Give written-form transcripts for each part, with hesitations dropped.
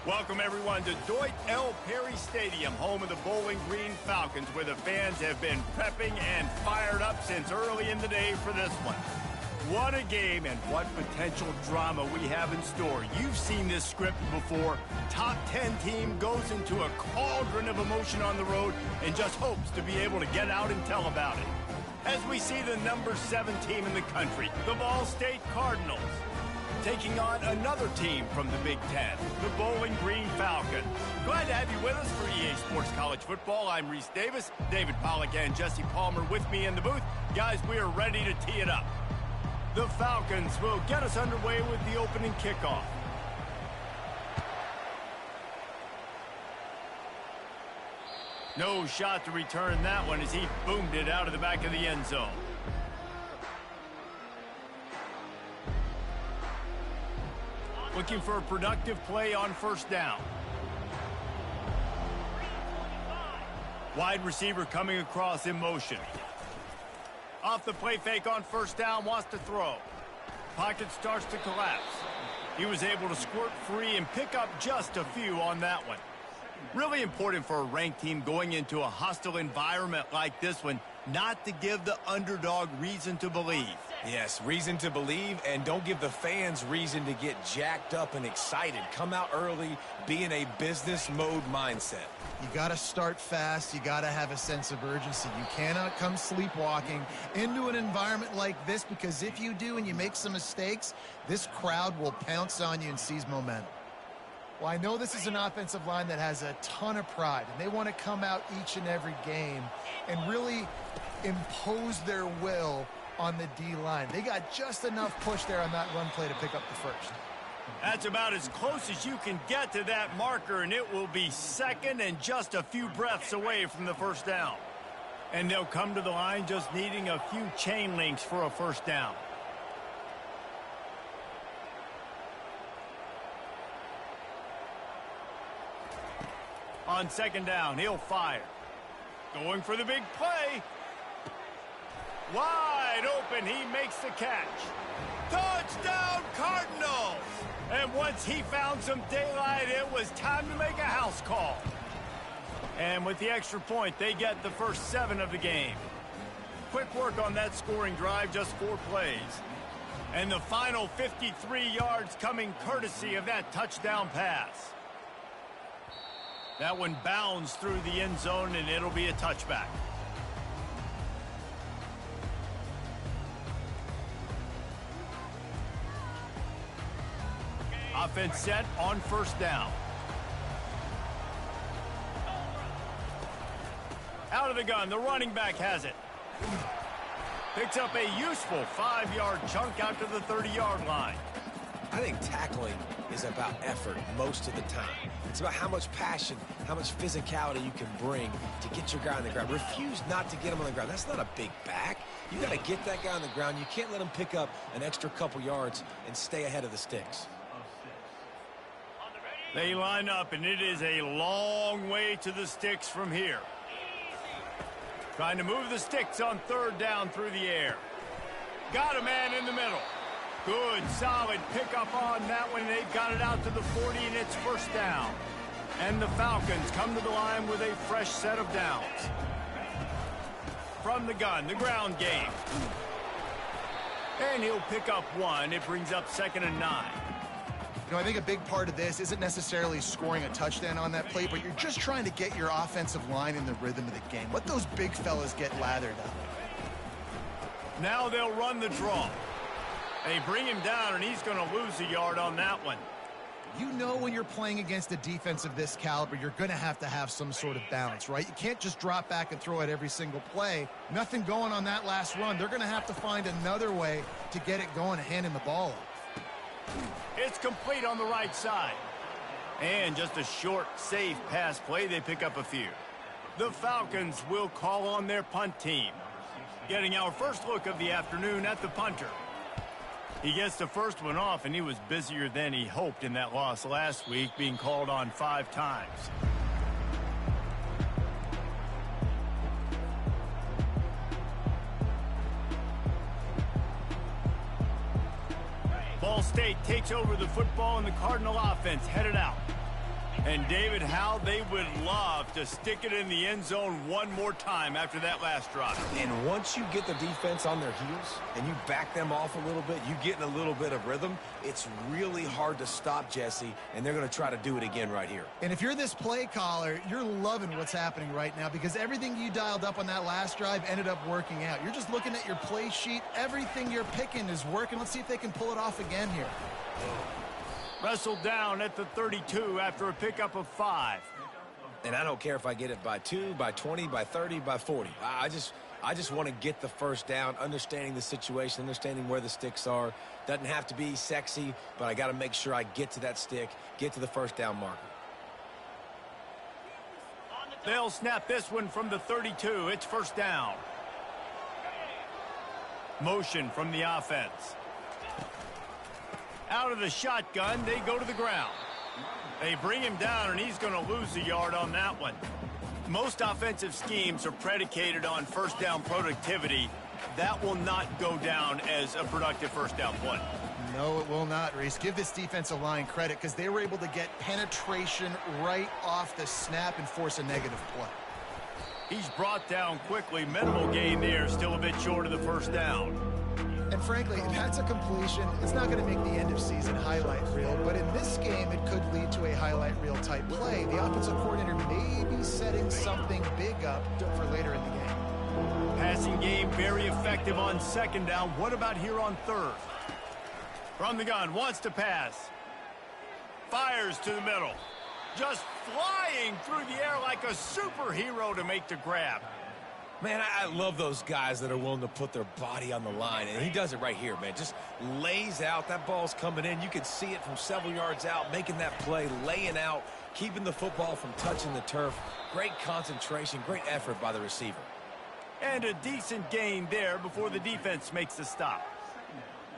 Welcome, everyone, to Deutsch L. Perry Stadium, home of the Bowling Green Falcons, where the fans have been prepping and fired up since early in the day for this one. What a game and what potential drama we have in store. You've seen this script before. Top 10 team goes into a cauldron of emotion on the road and just hopes to be able to get out and tell about it. As we see the number 7 team in the country, the Ball State Cardinals, taking on another team from the Big Ten, the Bowling Green Falcons. Glad to have you with us for EA Sports College Football. I'm Reese Davis, David Pollack and Jesse Palmer with me in the booth. Guys, we are ready to tee it up. The Falcons will get us underway with the opening kickoff. No shot to return that one as he boomed it out of the back of the end zone. Looking for a productive play on first down. Wide receiver coming across in motion. Off the play fake on first down, wants to throw. Pocket starts to collapse. He was able to squirt free and pick up just a few on that one. Really important for a ranked team going into a hostile environment like this one, not to give the underdog reason to believe. Yes, reason to believe, and don't give the fans reason to get jacked up and excited. Come out early, be in a business mode mindset. You got to start fast. You got to have a sense of urgency. You cannot come sleepwalking into an environment like this, because if you do and you make some mistakes, this crowd will pounce on you and seize momentum. Well, I know this is an offensive line that has a ton of pride, and they want to come out each and every game and really impose their will on the D-line. They got just enough push there on that run play to pick up the first. That's about as close as you can get to that marker, and it will be second and just a few breaths away from the first down. And they'll come to the line just needing a few chain links for a first down. On second down, he'll fire. Going for the big play. Wide open, he makes the catch. Touchdown, Cardinals! And once he found some daylight, it was time to make a house call. And with the extra point, they get the first 7 of the game. Quick work on that scoring drive, just 4 plays. And the final 53 yards coming courtesy of that touchdown pass. That one bounds through the end zone, and it'll be a touchback. Offense set on first down. Out of the gun, the running back has it. Picks up a useful 5-yard chunk out to the 30-yard line. I think tackling is about effort most of the time. It's about how much passion, how much physicality you can bring to get your guy on the ground. Refuse not to get him on the ground. That's not a big back. You got to get that guy on the ground. You can't let him pick up an extra couple yards and stay ahead of the sticks. They line up, and it is a long way to the sticks from here. Trying to move the sticks on third down through the air. Got a man in the middle. Good, solid pickup on that one. They've got it out to the 40, and it's first down. And the Falcons come to the line with a fresh set of downs. From the gun, the ground game. And he'll pick up 1. It brings up 2nd and 9. You know, I think a big part of this isn't necessarily scoring a touchdown on that play, but you're just trying to get your offensive line in the rhythm of the game. Let those big fellas get lathered up. Now they'll run the draw. They bring him down, and he's going to lose a yard on that one. You know when you're playing against a defense of this caliber, you're going to have some sort of balance, right? You can't just drop back and throw it every single play. Nothing going on that last run. They're going to have to find another way to get it going and hand him the ball off. It's complete on the right side. And just a short, safe pass play. They pick up a few. The Falcons will call on their punt team. Getting our first look of the afternoon at the punter. He gets the first one off, and he was busier than he hoped in that loss last week, being called on 5 times. Ball State takes over the football, and the Cardinal offense headed out. And David, how they would love to stick it in the end zone one more time after that last drive. And once you get the defense on their heels and you back them off a little bit, you get in a little bit of rhythm, it's really hard to stop, Jesse, and they're going to try to do it again right here. And if you're this play caller, you're loving what's happening right now because everything you dialed up on that last drive ended up working out. You're just looking at your play sheet. Everything you're picking is working. Let's see if they can pull it off again here. Wrestled down at the 32 after a pickup of 5. And I don't care if I get it by 2, by 20, by 30, by 40. I just want to get the first down, understanding the situation, understanding where the sticks are. Doesn't have to be sexy, but I got to make sure I get to that stick, get to the first down marker. They'll snap this one from the 32. It's first down. Motion from the offense. Out of the shotgun, they go to the ground. They bring him down, and he's going to lose a yard on that one. Most offensive schemes are predicated on first down productivity. That will not go down as a productive first down play. No, it will not, Reese. Give this defensive line credit because they were able to get penetration right off the snap and force a negative play. He's brought down quickly. Minimal gain there, still a bit short of the first down. And frankly, if that's a completion, it's not going to make the end-of-season highlight reel. But in this game, it could lead to a highlight reel type play. The offensive coordinator may be setting something big up for later in the game. Passing game very effective on second down. What about here on third? From the gun, wants to pass. Fires to the middle. Just flying through the air like a superhero to make the grab. Man, I love those guys that are willing to put their body on the line, and he does it right here, man. Just lays out. That ball's coming in. You can see it from several yards out, making that play, laying out, keeping the football from touching the turf. Great concentration, great effort by the receiver. And a decent gain there before the defense makes the stop.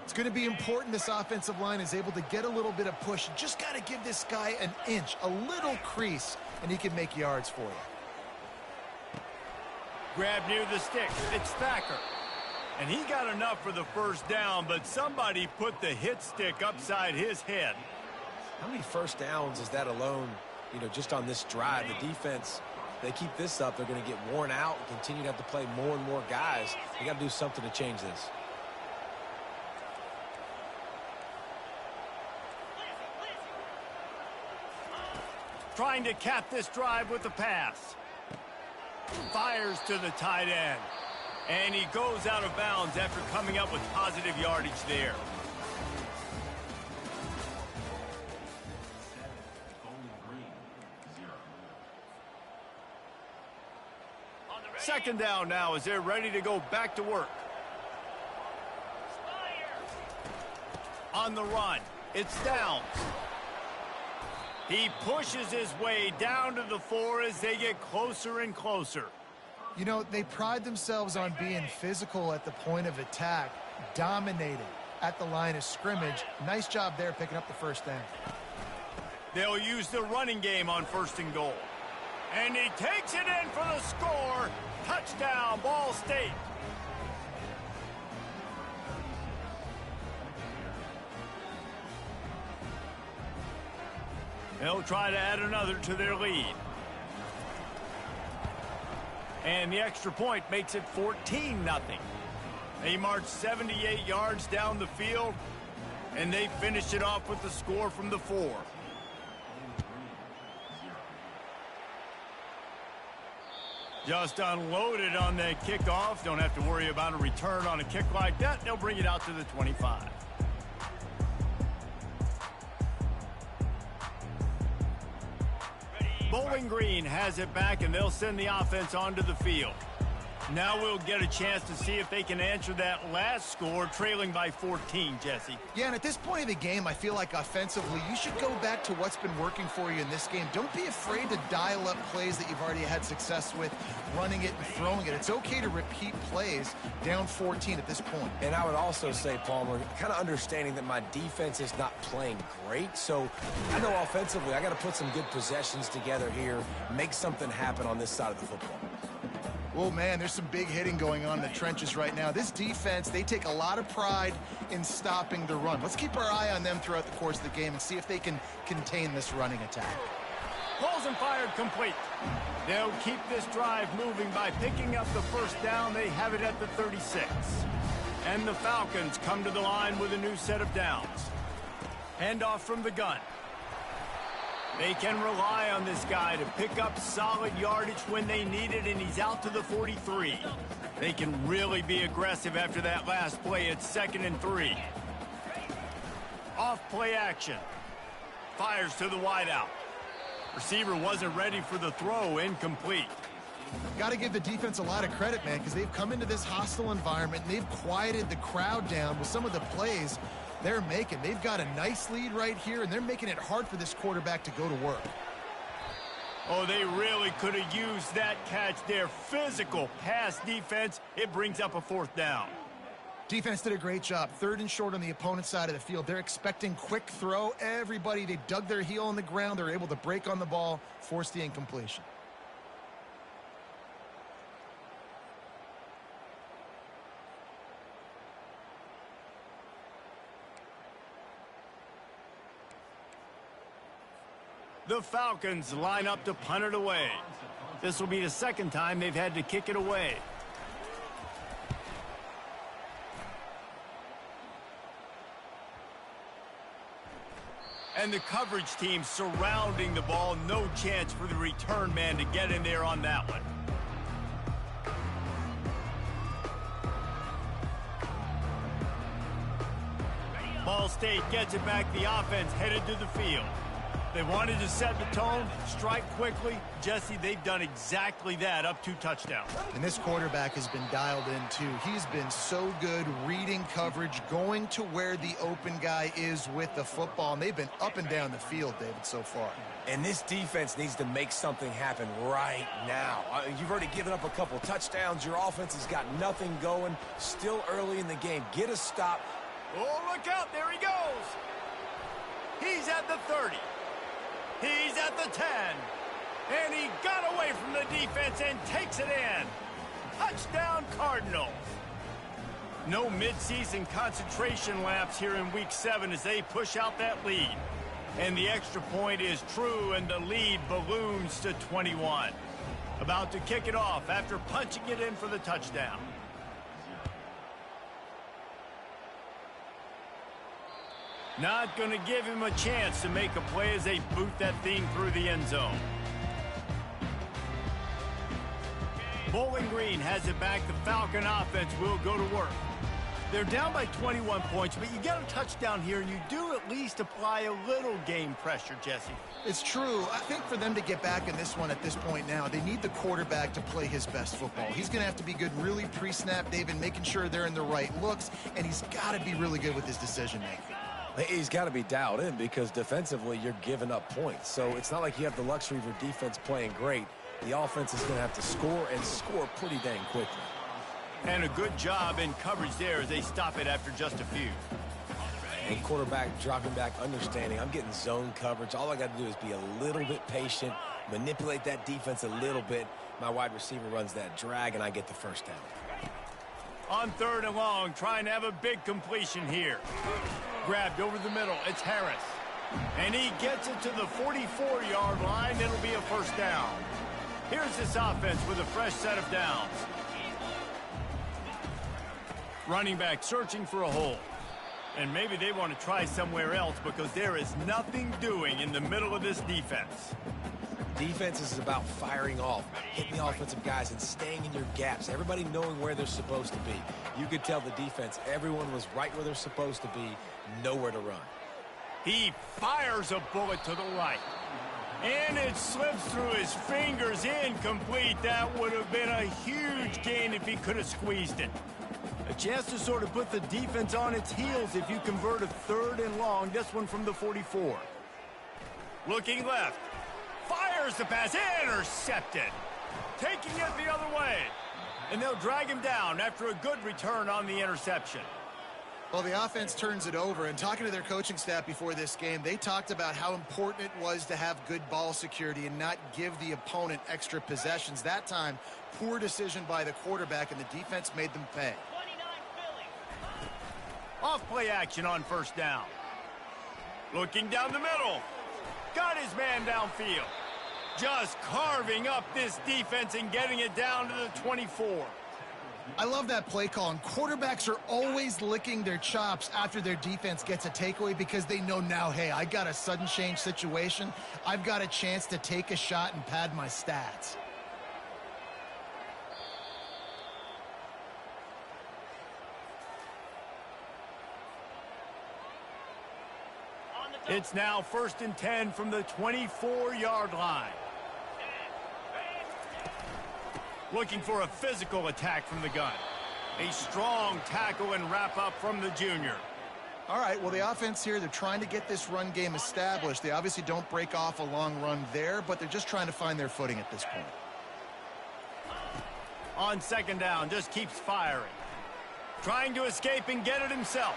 It's going to be important this offensive line is able to get a little bit of push. You just got to give this guy an inch, a little crease, and he can make yards for you. Grab near the stick. It's Thacker. And he got enough for the first down, but somebody put the hit stick upside his head. How many first downs is that alone, just on this drive? The defense, they keep this up, they're going to get worn out and continue to have to play more and more guys. They got to do something to change this. Trying to cap this drive with the pass. Fires to the tight end. And he goes out of bounds after coming up with positive yardage there. Second down now as they're ready to go back to work. On the run, it's Downs. He pushes his way down to the 4 as they get closer and closer. You know, they pride themselves on being physical at the point of attack, dominating at the line of scrimmage. Nice job there picking up the first down. They'll use the running game on first and goal. And he takes it in for the score. Touchdown, Ball State. They'll try to add another to their lead. And the extra point makes it 14-0. They march 78 yards down the field, and they finish it off with the score from the 4. Just unloaded on that kickoff. Don't have to worry about a return on a kick like that. They'll bring it out to the 25. Bowling Green has it back, and they'll send the offense onto the field. Now we'll get a chance to see if they can answer that last score, trailing by 14, Jesse. Yeah, and at this point of the game, I feel like offensively, you should go back to what's been working for you in this game. Don't be afraid to dial up plays that you've already had success with, running it and throwing it. It's okay to repeat plays down 14 at this point. And I would also say, Palmer, kind of understanding that my defense is not playing great. So I know offensively, I got to put some good possessions together here, make something happen on this side of the football. Oh, man, there's some big hitting going on in the trenches right now. This defense, they take a lot of pride in stopping the run. Let's keep our eye on them throughout the course of the game and see if they can contain this running attack. Pulls and fired complete. They'll keep this drive moving by picking up the first down. They have it at the 36. And the Falcons come to the line with a new set of downs. Handoff from the gun. They can rely on this guy to pick up solid yardage when they need it, and he's out to the 43. They can really be aggressive after that last play. It's 2nd and 3. Off play action. Fires to the wideout. Receiver wasn't ready for the throw. Incomplete. Got to give the defense a lot of credit, man, because they've come into this hostile environment and they've quieted the crowd down with some of the plays they're making. They've got a nice lead right here, and they're making it hard for this quarterback to go to work. Oh, they really could have used that catch there. Physical pass defense. It brings up a 4th down. Defense did a great job. 3rd and short on the opponent's side of the field. They're expecting quick throw. Everybody, they dug their heel on the ground. They're able to break on the ball, force the incompletion. The Falcons line up to punt it away. This will be the 2nd time they've had to kick it away. And the coverage team surrounding the ball. No chance for the return man to get in there on that one. Ball State gets it back. The offense headed to the field. They wanted to set the tone, strike quickly. Jesse, they've done exactly that, up 2 touchdowns. And this quarterback has been dialed in, too. He's been so good reading coverage, going to where the open guy is with the football. And they've been up and down the field, David, so far. And this defense needs to make something happen right now. You've already given up a couple touchdowns. Your offense has got nothing going. Still early in the game. Get a stop. Oh, look out. There he goes. He's at the 30. He's at the 10. And he got away from the defense and takes it in. Touchdown, Cardinals. No midseason concentration lapse here in Week 7 as they push out that lead. And the extra point is true, and the lead balloons to 21. About to kick it off after punching it in for the touchdown. Not going to give him a chance to make a play as they boot that thing through the end zone. Bowling Green has it back. The Falcon offense will go to work. They're down by 21 points, but you get a touchdown here, and you do at least apply a little game pressure, Jesse. It's true. I think for them to get back in this one at this point now, they need the quarterback to play his best football. He's going to have to be good really pre-snap, David, making sure they're in the right looks, and he's got to be really good with his decision-making. He's got to be dialed in because defensively you're giving up points. So it's not like you have the luxury of your defense playing great. The offense is going to have to score and score pretty dang quickly. And a good job in coverage there as they stop it after just a few. And quarterback dropping back, understanding I'm getting zone coverage. All I got to do is be a little bit patient, manipulate that defense a little bit. My wide receiver runs that drag, and I get the first down. On 3rd and long, trying to have a big completion here. Grabbed over the middle. It's Harris. And he gets it to the 44-yard line. It'll be a first down. Here's this offense with a fresh set of downs. Running back searching for a hole. And maybe they want to try somewhere else because there is nothing doing in the middle of this defense. Defense is about firing off, hitting the offensive guys and staying in your gaps, everybody knowing where they're supposed to be. You could tell the defense, everyone was right where they're supposed to be, nowhere to run. He fires a bullet to the right. And it slips through his fingers, incomplete. That would have been a huge gain if he could have squeezed it. A chance to sort of put the defense on its heels if you convert a 3rd and long. This one from the 44. Looking left. Fires the pass, intercepted. Taking it the other way. And they'll drag him down after a good return on the interception. Well, the offense turns it over, and talking to their coaching staff before this game, they talked about how important it was to have good ball security and not give the opponent extra possessions. That time, poor decision by the quarterback, and the defense made them pay. Off play action on first down. Looking down the middle. Got his man downfield. Just carving up this defense and getting it down to the 24. I love that play call, and quarterbacks are always licking their chops after their defense gets a takeaway because they know now, hey, I got a sudden change situation. I've got a chance to take a shot and pad my stats. It's now 1st and 10 from the 24-yard line. Looking for a physical attack from the gun. A strong tackle and wrap-up from the junior. All right, well, the offense here, they're trying to get this run game established. They obviously don't break off a long run there, but they're just trying to find their footing at this point. On 2nd down, just keeps firing. Trying to escape and get it himself.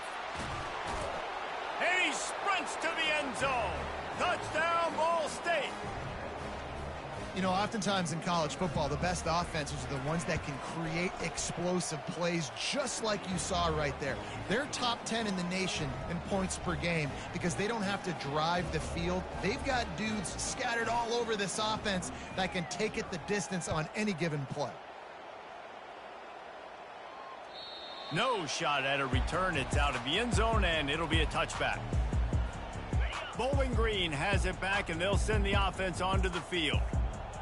And he sprints to the end zone. Touchdown, Ball State. You know, oftentimes in college football, the best offenses are the ones that can create explosive plays just like you saw right there. They're top 10 in the nation in points per game because they don't have to drive the field. They've got dudes scattered all over this offense that can take it the distance on any given play. No shot at a return. It's out of the end zone, and it'll be a touchback. Bowling Green has it back, and they'll send the offense onto the field.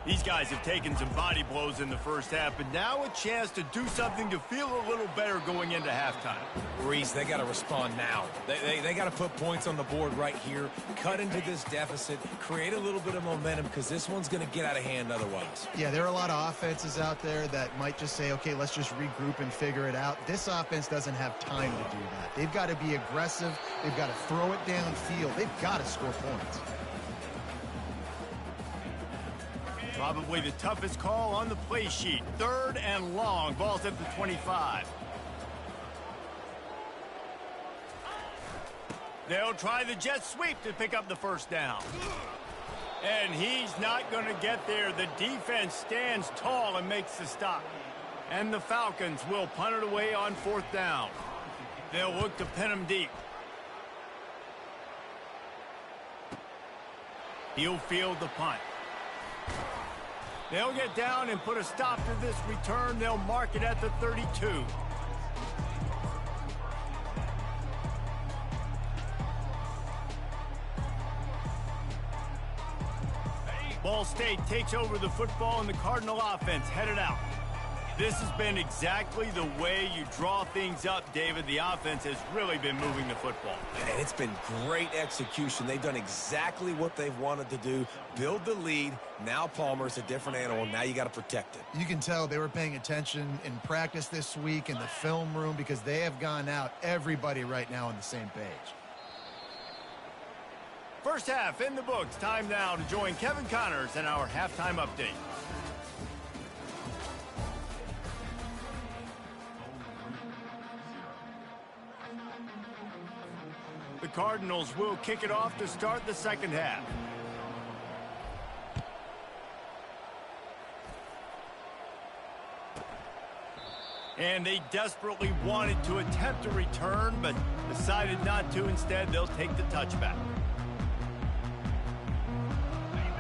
These guys have taken some body blows in the first half, but now a chance to do something to feel a little better going into halftime. Reese, they got to respond now. They got to put points on the board right here, cut into this deficit, create a little bit of momentum because this one's going to get out of hand otherwise. Yeah, there are a lot of offenses out there that might just say, okay, let's just regroup and figure it out. This offense doesn't have time to do that. They've got to be aggressive. They've got to throw it downfield. They've got to score points. Probably the toughest call on the play sheet. 3rd and long. Ball's at the 25. They'll try the jet sweep to pick up the 1st down. And he's not going to get there. The defense stands tall and makes the stop. And the Falcons will punt it away on 4th down. They'll look to pin him deep. He'll field the punt. They'll get down and put a stop to this return. They'll mark it at the 32. Ball State takes over the football, and the Cardinal offense headed out. This has been exactly the way you draw things up, David. The offense has really been moving the football. And it's been great execution. They've done exactly what they've wanted to do. Build the lead. Now Palmer's a different animal. Now you got to protect it. You can tell they were paying attention in practice this week in the film room because they have gone out, everybody right now on the same page. First half in the books. Time now to join Kevin Connors in our halftime update. The Cardinals will kick it off to start the 2nd half. And they desperately wanted to attempt a return, but decided not to. Instead, they'll take the touchback.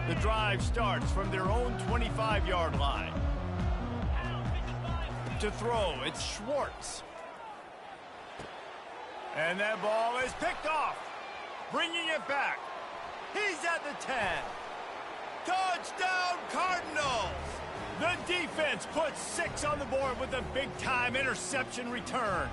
The drive starts from their own 25-yard line. To throw, it's Schwartz. And that ball is picked off. Bringing it back. He's at the 10. Touchdown, Cardinals! The defense puts 6 on the board with a big-time interception return.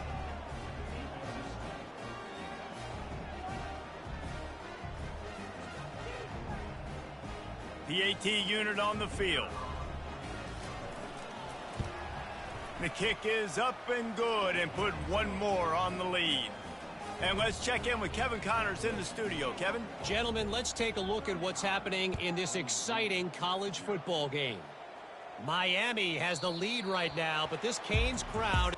PAT unit on the field. The kick is up and good and put one more on the lead. And let's check in with Kevin Connors in the studio. Kevin? Gentlemen, let's take a look at what's happening in this exciting college football game. Miami has the lead right now, but this Canes crowd...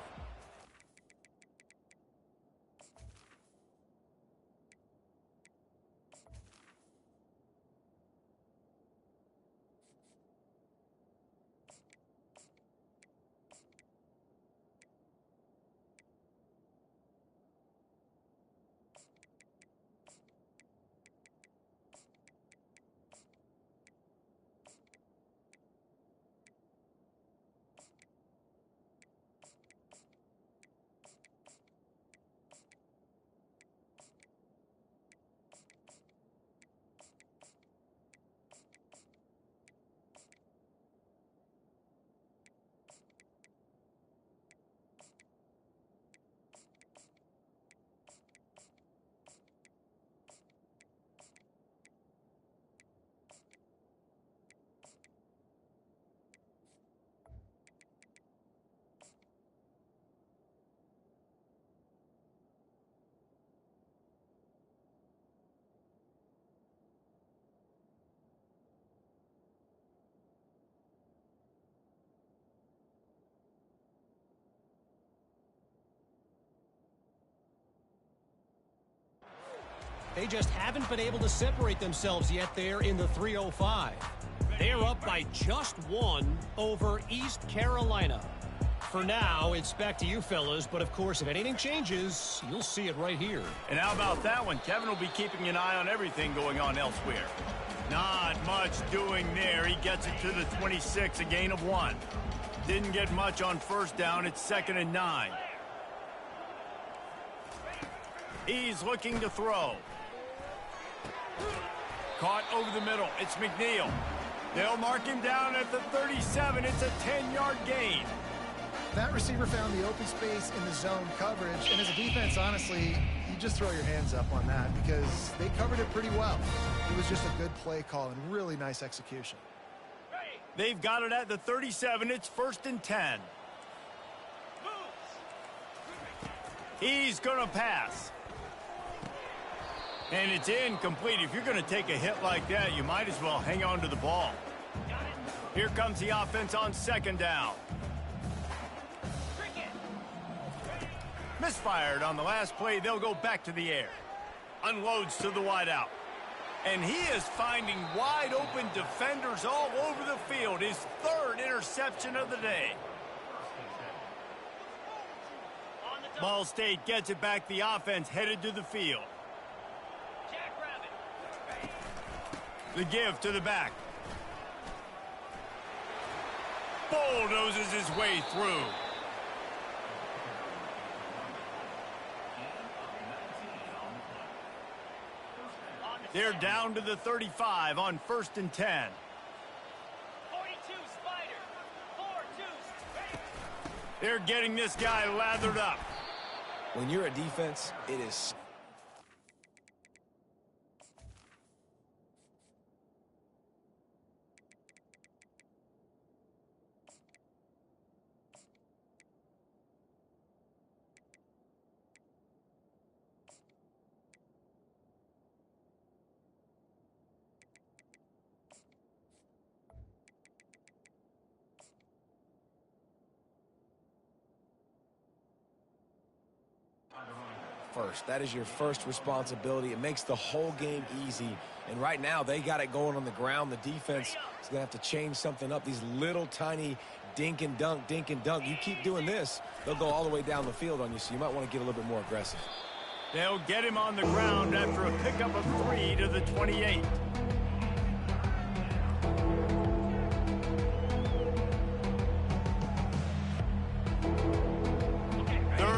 They just haven't been able to separate themselves yet there in the 305. They're up by just one over East Carolina. For now, it's back to you fellas, but of course, if anything changes, you'll see it right here. And how about that one? Kevin will be keeping an eye on everything going on elsewhere. Not much doing there. He gets it to the 26, a gain of 1. Didn't get much on first down. It's 2nd and 9. He's looking to throw. Caught over the middle. It's McNeil. They'll mark him down at the 37. It's a 10-yard gain. That receiver found the open space in the zone coverage, and as a defense, honestly, you just throw your hands up on that because they covered it pretty well. It was just a good play call and really nice execution. They've got it at the 37. It's 1st and 10. He's going to pass. And it's incomplete. If you're going to take a hit like that, you might as well hang on to the ball. Here comes the offense on 2nd down. Misfired on the last play. They'll go back to the air. Unloads to the wideout. And he is finding wide open defenders all over the field. His 3rd interception of the day. Ball State gets it back. The offense headed to the field. The give to the back. Bulldozes his way through. They're down to the 35 on 1st and 10. 42 Spider. 4-2. They're getting this guy lathered up. When you're a defense, it is... first. That is your first responsibility. It makes the whole game easy. And right now, they got it going on the ground. The defense is going to have to change something up. These little tiny dink and dunk, dink and dunk. You keep doing this, they'll go all the way down the field on you, so you might want to get a little bit more aggressive. They'll get him on the ground after a pickup of 3 to the 28.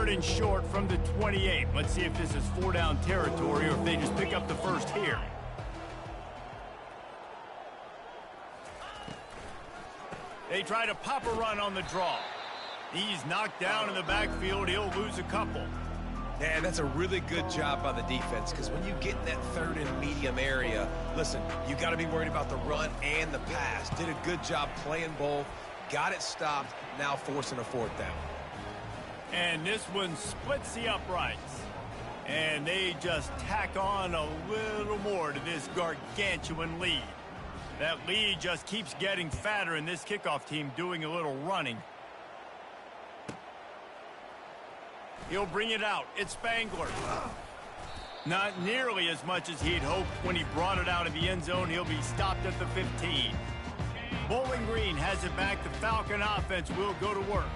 And short from the 28. Let's see if this is 4-down territory or if they just pick up the first here. They try to pop a run on the draw. He's knocked down in the backfield. He'll lose a couple. Yeah, that's a really good job by the defense because when you get in that 3rd and medium area, listen, you got to be worried about the run and the pass. Did a good job playing both, got it stopped, now forcing a 4th down. And this one splits the uprights. And they just tack on a little more to this gargantuan lead. That lead just keeps getting fatter, and this kickoff team doing a little running. He'll bring it out. It's Spangler. Not nearly as much as he'd hoped when he brought it out of the end zone. He'll be stopped at the 15. Bowling Green has it back. The Falcon offense will go to work.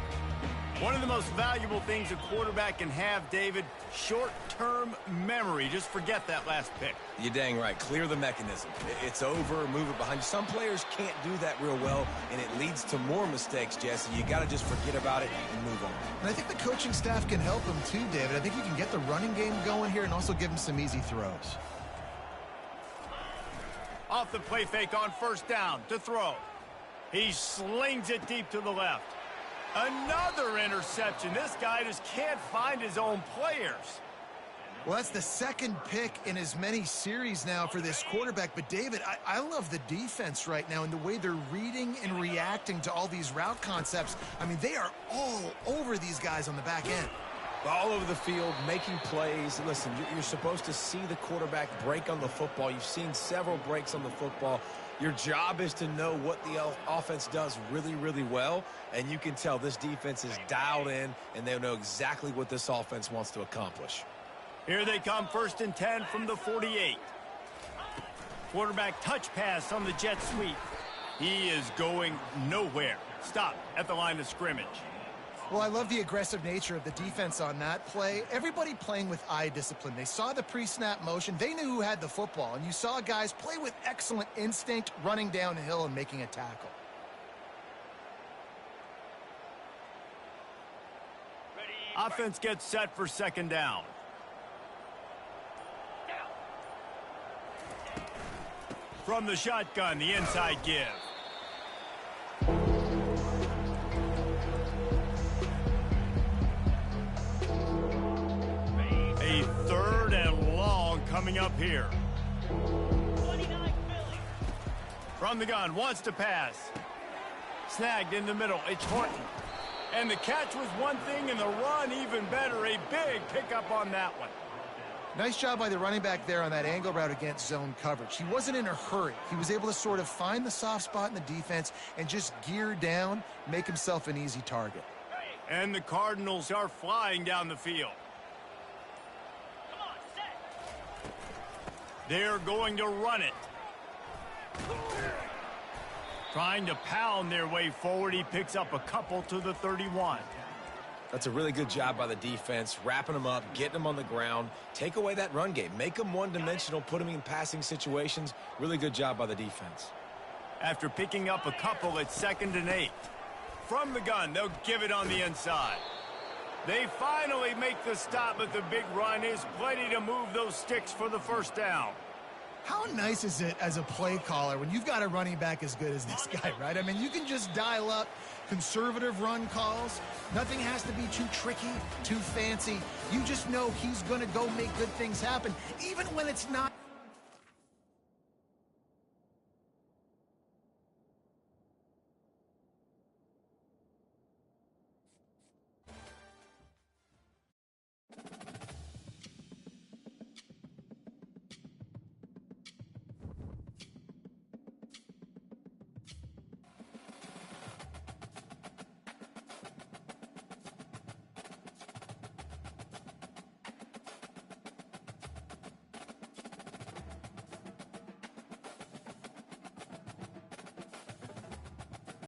One of the most valuable things a quarterback can have, David, short-term memory. Just forget that last pick. You're dang right. Clear the mechanism. It's over, move it behind you. Some players can't do that real well, and it leads to more mistakes, Jesse. You got to just forget about it and move on. And I think the coaching staff can help him too, David. I think you can get the running game going here and also give him some easy throws. Off the play fake on 1st down to throw. He slings it deep to the left. Another interception. This guy just can't find his own players. Well, that's the 2nd pick in as many series now for this quarterback. But, David, I love the defense right now and the way they're reading and reacting to all these route concepts. I mean, they are all over these guys on the back end. All over the field, making plays. Listen, you're supposed to see the quarterback break on the football. You've seen several breaks on the football. Your job is to know what the offense does really, really well, and you can tell this defense is dialed in, and they know exactly what this offense wants to accomplish. Here they come, 1st and 10 from the 48. Quarterback touch pass on the jet sweep. He is going nowhere. Stop at the line of scrimmage. Well, I love the aggressive nature of the defense on that play. Everybody playing with eye discipline. They saw the pre-snap motion. They knew who had the football. And you saw guys play with excellent instinct, running downhill and making a tackle. Offense gets set for 2nd down. From the shotgun, the inside give. A 3rd and long coming up here. 29 Philly. From the gun, wants to pass. Snagged in the middle, it's Horton. And the catch was one thing, and the run even better. A big pickup on that one. Nice job by the running back there on that angle route against zone coverage. He wasn't in a hurry. He was able to sort of find the soft spot in the defense and just gear down, make himself an easy target. And the Cardinals are flying down the field. Come on, set. They're going to run it. Trying to pound their way forward. He picks up a couple to the 31. That's a really good job by the defense, wrapping them up, getting them on the ground. Take away that run game. Make them one-dimensional, put them in passing situations. Really good job by the defense. After picking up a couple, it's 2nd and 8. From the gun, they'll give it on the inside. They finally make the stop, but the big run is plenty to move those sticks for the 1st down. How nice is it as a play caller when you've got a running back as good as this guy, right? I mean, you can just dial up conservative run calls. Nothing has to be too tricky, too fancy. You just know he's going to go make good things happen, even when it's not